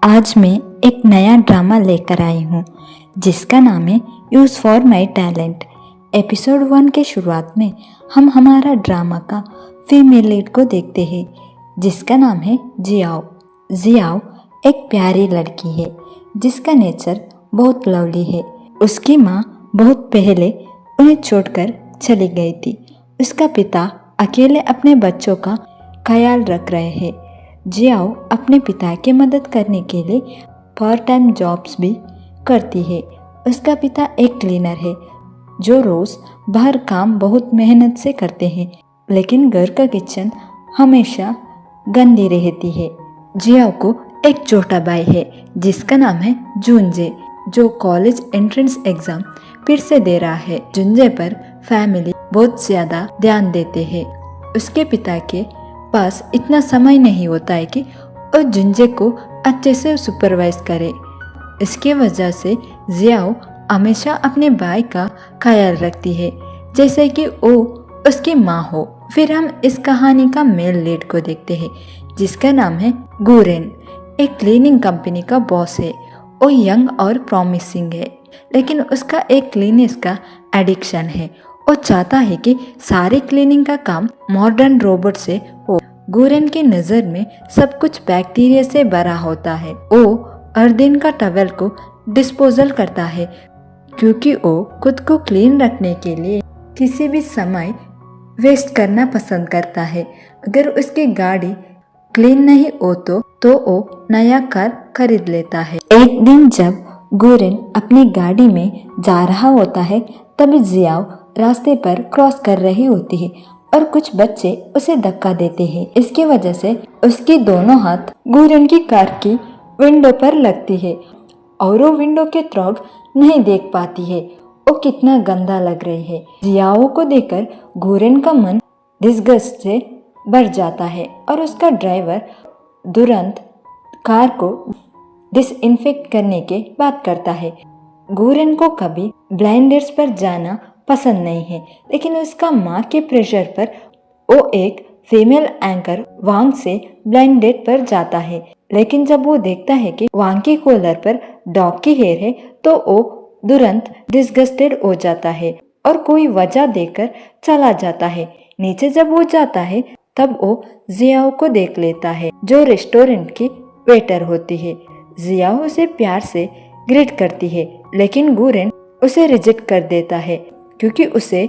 आज मैं एक नया ड्रामा लेकर आई हूँ जिसका नाम है use for my talent. Episode 1 के शुरुआत में हम हमारा ड्रामा का फीमेल लीड को देखते हैं जिसका नाम है जियाओ। जियाओ एक प्यारी लड़की है जिसका नेचर बहुत लवली है। उसकी माँ बहुत पहले उन्हें छोड़कर चली गई थी। उसका पिता अकेले अपने बच्चों का ख्याल रख रहे हैं। जियाओ अपने पिता की मदद करने के लिए पार्ट टाइम जॉब्स भी करती है। उसका पिता एक क्लीनर है जो रोज़ बाहर काम बहुत मेहनत से करते हैं, लेकिन घर का किचन हमेशा गंदी रहती है। जियाओ को एक छोटा भाई है जिसका नाम है जुनजे, जो कॉलेज एंट्रेंस एग्ज़ाम फिर से दे रहा है। जुनजे पर फैमिली बहुत ज़्यादा ध्यान देते हैं। उसके पिता के पास इतना समय नहीं होता है कि वो जुनजे को अच्छे से सुपरवाइज करे। इसकी वजह से जियाओ हमेशा अपने भाई का ख्याल रखती है जैसे कि वो उसकी माँ हो। फिर हम इस कहानी का मेल लीड को देखते हैं जिसका नाम है गुरेन। एक क्लीनिंग कंपनी का बॉस है। वो यंग और प्रॉमिसिंग है, लेकिन उसका एक क्लीनेस का एडिक्शन है। वो चाहता है कि सारे क्लीनिंग का काम मॉडर्न रोबोट से हो। गुरेन की नज़र में सब कुछ बैक्टीरिया से भरा होता है। वो हर दिन का टॉवेल को डिस्पोजल करता है क्योंकि वो खुद को क्लीन रखने के लिए किसी भी समय वेस्ट करना पसंद करता है। अगर उसकी गाड़ी क्लीन नहीं हो तो वो नया कार खरीद लेता है। एक दिन जब गुरेन अपनी गाड़ी में जा रहा होता है तभी जियाओ रास्ते पर क्रॉस कर रही होती है और कुछ बच्चे उसे धक्का देते हैं। इसकी वजह से उसकी दोनों हाथ गुरेन की कार की विंडो पर लगती है और वो विंडो के थ्रू नहीं देख पाती है वो कितना गंदा लग रही है। जियाओ को देखकर गुरेन का मन डिस्गस्ट से भर जाता है और उसका ड्राइवर तुरंत कार को डिसइंफेक्ट करने की बात करता है। गुरेन को कभी ब्लाइंड डेट्स पर जाना पसंद नहीं है, लेकिन उसका माँ के प्रेशर पर वो एक फीमेल एंकर वांग से ब्लाइंड डेट पर जाता है। लेकिन जब वो देखता है कि वांग की कॉलर पर डॉग की हेयर है तो वो तुरंत डिस्गस्टेड हो जाता है और कोई वजह देकर चला जाता है। नीचे जब वो जाता है तब वो जियाओ को देख लेता है जो रेस्टोरेंट की वेटर होती है। जियाओ उसे प्यार से ग्रीट करती है, लेकिन गुरेन उसे रिजेक्ट कर देता है क्योंकि उसे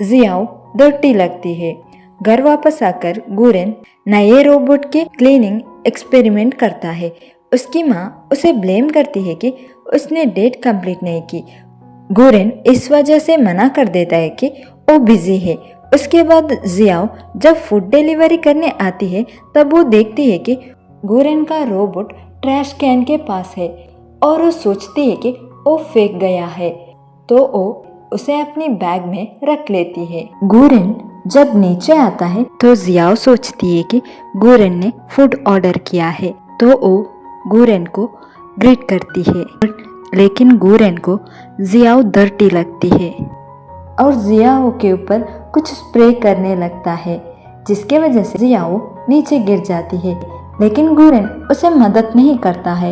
जियाओ डर्टी लगती है। घर वापस आकर गुरेन नए रोबोट के क्लीनिंग एक्सपेरिमेंट करता है। उसकी माँ उसे ब्लेम करती है कि उसने डेट कंप्लीट नहीं की। गुरेन इस वजह से मना कर देता है कि वो बिजी है। उसके बाद जियाओ जब फूड डिलीवरी करने आती है तब वो देखती है कि गुरेन का रोबोट ट्रैश कैन के पास है और वो सोचती है कि वो फेंक गया है, तो वो उसे अपनी बैग में रख लेती है। गुरेन जब नीचे आता है तो जियाओ सोचती है कि गुरेन ने फूड ऑर्डर किया है, तो वो गुरेन को ग्रीट करती है, लेकिन गुरेन को जियाओ डर्टी लगती है और जियाओ के ऊपर कुछ स्प्रे करने लगता है जिसके वजह से जियाओ नीचे गिर जाती है, लेकिन गुरेन उसे मदद नहीं करता है।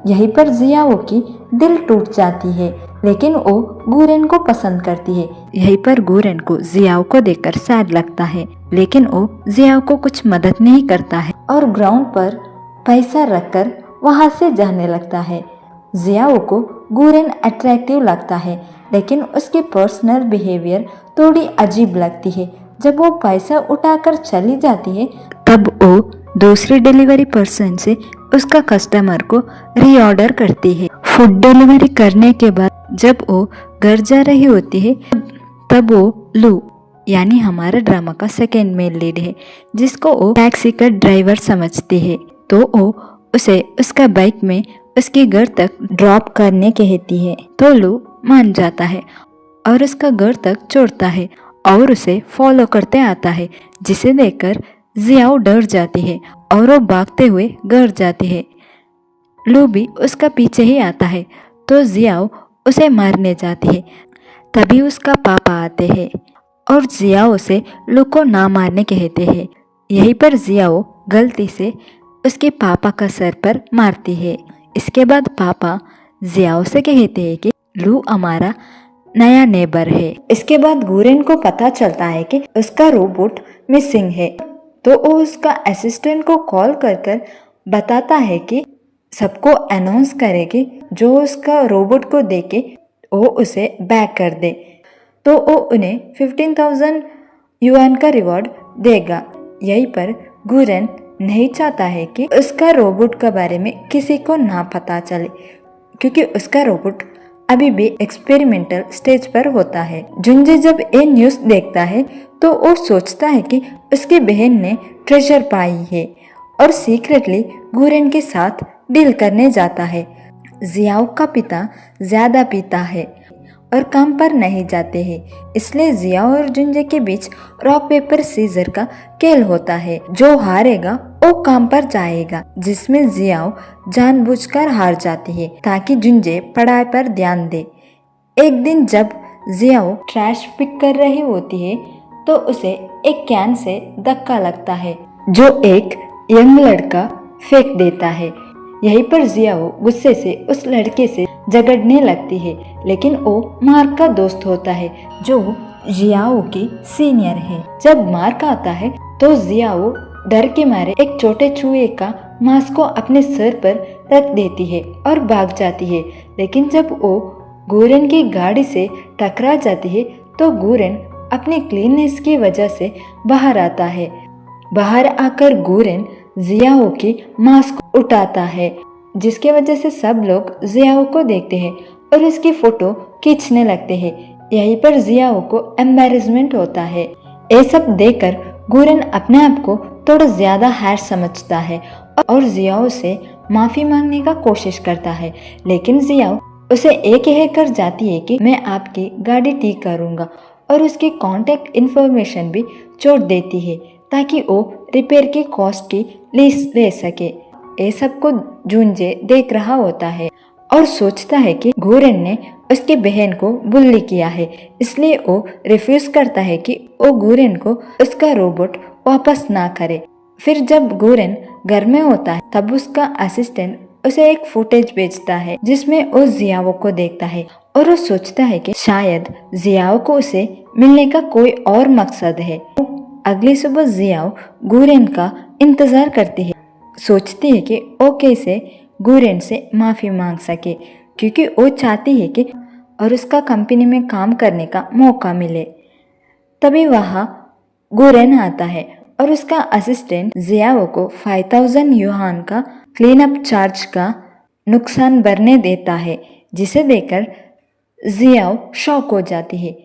यहीं पर जियाओ की दिल टूट जाती है, लेकिन वो गुरेन को पसंद करती है। यहीं पर गुरेन को जियाओ को देखकर सैड लगता है, लेकिन वो जियाओ को कुछ मदद नहीं करता है और ग्राउंड पर पैसा रखकर वहां से जाने लगता है। जियाओ को गुरेन अट्रैक्टिव लगता है, लेकिन उसकी पर्सनल बिहेवियर थोड़ी अजीब लगती है। जब वो पैसा उठाकर चली जाती है तब वो दूसरी डिलीवरी पर्सन से उसका कस्टमर को रीऑर्डर करती है। फूड डिलीवरी करने के बाद जब वो घर जा रही होती है तब वो लू, यानी हमारा ड्रामा का सेकेंड मेल लीड है, जिसको वो टैक्सी का ड्राइवर समझती है, तो वो उसे उसका बाइक में उसके घर तक ड्रॉप करने कहती है। तो लू मान जाता है और उसका घर तक छोड़ता है और उसे फॉलो करते आता है, जिसे देखकर जियाओ डर जाती है और वो भागते हुए घर जाती है। लू भी उसका पीछे ही आता है, तो जियाओ उसे मारने जाती है। तभी उसका पापा आते हैं और जियाओ से लू को ना मारने कहते हैं। यहीं पर जियाओ गलती से उसके पापा का सर पर मारती है। इसके बाद पापा जियाओ से कहते हैं कि लू हमारा नया नेबर है। इसके बाद गुरेन को पता चलता है कि उसका रोबोट मिसिंग है, तो वो उसका असिस्टेंट को कॉल कर कर बताता है कि सबको अनाउंस करे कि जो उसका रोबोट को देके वो उसे बैक कर दे, तो वो उन्हें 15,000 युआन का रिवॉर्ड देगा। यहीं पर गुरेन नहीं चाहता है कि उसका रोबोट के बारे में किसी को ना पता चले, क्योंकि उसका रोबोट अभी भी एक्सपेरिमेंटल स्टेज पर होता है। जुंजे जब ये न्यूज़ देखता है तो वो सोचता है कि उसकी बहन ने ट्रेजर पाई है और सीक्रेटली गुरेन के साथ डील करने जाता है। जियाओ का पिता ज्यादा पीता है और काम पर नहीं जाते हैं, इसलिए जियाओ और जुंजे के बीच रॉक पेपर सीजर का खेल होता है। जो हारेगा वो काम पर जाएगा, जिसमें जियाओ जानबूझकर हार जाती है ताकि जुंजे पढ़ाई पर ध्यान दे। एक दिन जब जियाओ ट्रैश पिक कर रही होती है तो उसे एक कैन से धक्का लगता है जो एक यंग लड़का फेंक देता है। यहीं पर जियाओ गुस्से से उस लड़के से झगड़ने लगती है, लेकिन वो मार्क का दोस्त होता है जो जियाओ की सीनियर है। जब मार्क आता है तो जियाओ डर के मारे एक छोटे चूहे का मांस को अपने सर पर रख देती है और भाग जाती है। लेकिन जब वो गुरेन की गाड़ी से टकरा जाती है तो गुरेन अपनी क्लीननेस की वजह से बाहर आता है। बाहर आकर गुरेन जियाओ की मास्क उठाता है, जिसके वजह से सब लोग जियाओ को देखते हैं और उसकी फोटो खींचने लगते हैं। यहीं पर जियाओ को एम्बैरेसमेंट होता है। ये सब देखकर गुरेन अपने आप को थोड़ा ज्यादा हार समझता है और जियाओ से माफी मांगने का कोशिश करता है, लेकिन जियाओ उसे ये कह कर जाती है कि मैं आपकी गाड़ी ठीक करूंगा और उसकी कांटेक्ट इन्फॉर्मेशन भी छोड़ देती है ताकि वो रिपेयर की कॉस्ट की लिस्ट ले सके। ये सब को जुंजे देख रहा होता है और सोचता है कि गुरेन ने उसकी बहन को बुल्ली किया है, इसलिए वो रिफ्यूज करता है कि वो गुरेन को उसका रोबोट वापस ना करे। फिर जब गुरेन घर में होता है तब उसका असिस्टेंट उसे एक फुटेज भेजता है जिसमें वो जियाओ को देखता है और वो सोचता है कि शायद जियाओ को उसे मिलने का कोई और मकसद है। अगली सुबह जियाओ गुरेन का इंतजार करती है, सोचती है कि वो कैसे गुरेन से माफी मांग सके, क्योंकि वो चाहती है कि और उसका कंपनी में काम करने का मौका मिले। तभी वहाँ गुरेन आता है और उसका असिस्टेंट जियाओ को 5,000 युआन का क्लीन अप चार्ज का नुकसान भरने देता है, जिसे देखकर जियाओ शॉक हो जाती है।